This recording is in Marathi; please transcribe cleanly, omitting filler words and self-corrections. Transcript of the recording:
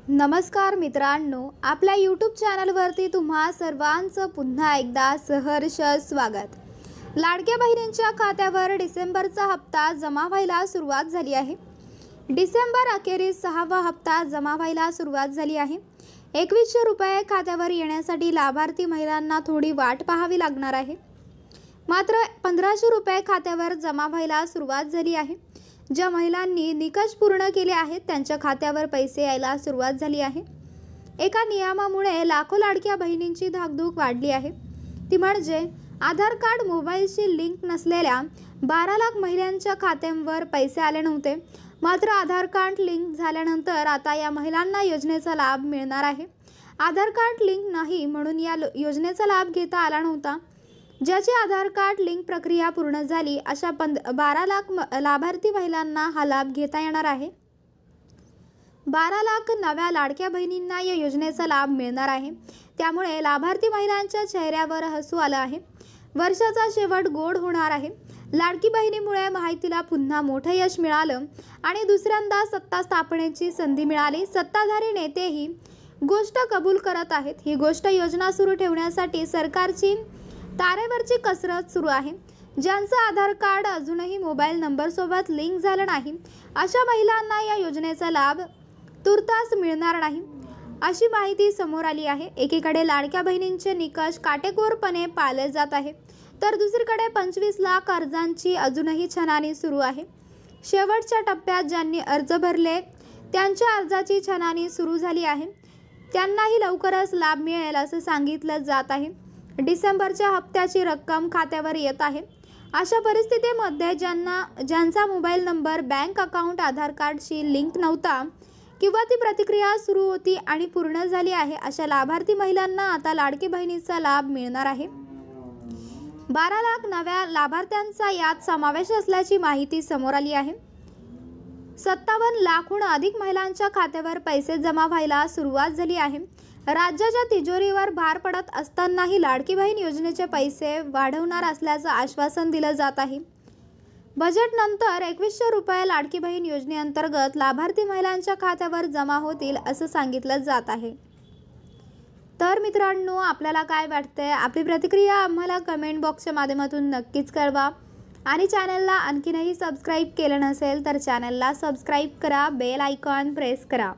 नमस्कार मित्रांनो, आपल्या यूट्यूब चॅनलवरती तुम्हा सर्वांचं पुन्हा एकदा सहर्ष स्वागत। लाडक्या बहिणींच्या खात्यावर डिसेंबरचा हप्ता जमा व्हायला सुरुवात झाली आहे। डिसेंबर अखेरीस 6वा हप्ता जमा व्हायला सुरुवात झाली आहे। 2100 रुपये खात्यावर येण्यासाठी लाभार्थी महिलांना थोडी वाट पाहावी लागणार आहे। मात्र 1500 रुपये खात्यावर जमा व्हायला सुरुवात झाली आहे। ज्या महिलांनी निकष पूर्ण केले आहेत त्यांच्या खात्यावर पैसे यायला सुरुवात झाली आहे। एका नियमामुळे लाखो लाडक्या बहिणींची धाकधूक वाढली आहे। ती म्हणजे आधार कार्ड मोबाईलशी लिंक नसलेल्या 12 लाख महिलांच्या खात्यांवर पैसे आले नव्हते। मात्र आधार कार्ड लिंक झाल्यानंतर आता या महिलांना योजनेचा लाभ मिळणार आहे। आधार कार्ड लिंक नाही म्हणून या योजनेचा लाभ घेता आला नव्हता। ज्याची आधार कार्ड लिंक प्रक्रिया पूर्ण झाली अशा 12 लाख लाभार्थी महिलांना हा लाभ घेता येणार आहे। 12 लाख नव्या लाडक्या बहिणींना या योजनेचा लाभ मिळणार आहे। त्यामुळे लाभार्थी महिलांच्या चेहऱ्यावर हसू आलं आहे। वर्षाचा शेवट गोड होणार आहे। लाडकी बहिणीमुळे माहितीला पुन्हा मोठं यश मिळालं आणि दुसऱ्यांदा सत्ता स्थापनेची संधी मिळाली। सत्ताधारी नेतेही गोष्ट कबूल करत आहेत। ही गोष्ट योजना सुरू ठेवण्यासाठी सरकारची तारेवरची कसरत सुरू आहे। ज्यांचं आधार कार्ड अजूनही मोबाईल नंबरसोबत लिंक झालं नाही अशा महिलांना या योजनेचा लाभ तुर्तास मिळणार नाही अशी माहिती समोर आली आहे। एकीकडे लाडक्या बहिणींचे निकष काटेकोरपणे पाळले जात आहे तर दुसरीकडे 25 लाख अर्जांची अजूनही छाननी सुरू आहे। शेवटच्या टप्प्यात ज्यांनी अर्ज भरले त्यांच्या अर्जाची छाननी सुरू झाली आहे। त्यांनाही लवकरच लाभ मिळेल असं सांगितलं जात आहे। डिसेंबरच्या हप्त्याची रक्कम खात्यावर येत आहे। अशा परिस्थितीमध्ये ज्यांचा मोबाईल नंबर बँक अकाउंट आधार कार्डशी लिंक नव्हता किंवा ती प्रक्रिया सुरू होती आणि पूर्ण झाली आहे अशा लाभार्थी महिलांना आता लाडकी बहिणीचा लाभ मिळणार आहे। 12 लाख नव्या लाभार्थ्यांचा यात समावेश असल्याची माहिती समोर आली आहे। 57 लाखहून अधिक महिलांच्या खात्यावर पैसे जमा व्हायला सुरुवात झाली आहे। राज्याच्या तिजोरीवर भार पडत असतानाही लाडकी बहीण योजनेचे पैसे वाढवणार असल्याचं आश्वासन दिलं जात आहे। बजेटनंतर 2100 रुपये लाडकी बहीण योजनेअंतर्गत लाभार्थी महिलांच्या खात्यावर जमा होतील असं सांगितलं जात आहे। तर मित्रांनो, आपल्याला काय वाटतंय? आपली प्रतिक्रिया आम्हाला कमेंट बॉक्सच्या माध्यमातून नक्कीच कळवा आणि चॅनलला आणखीनही सबस्क्राईब केलं नसेल तर चॅनलला सबस्क्राईब करा, बेल आयकॉन प्रेस करा।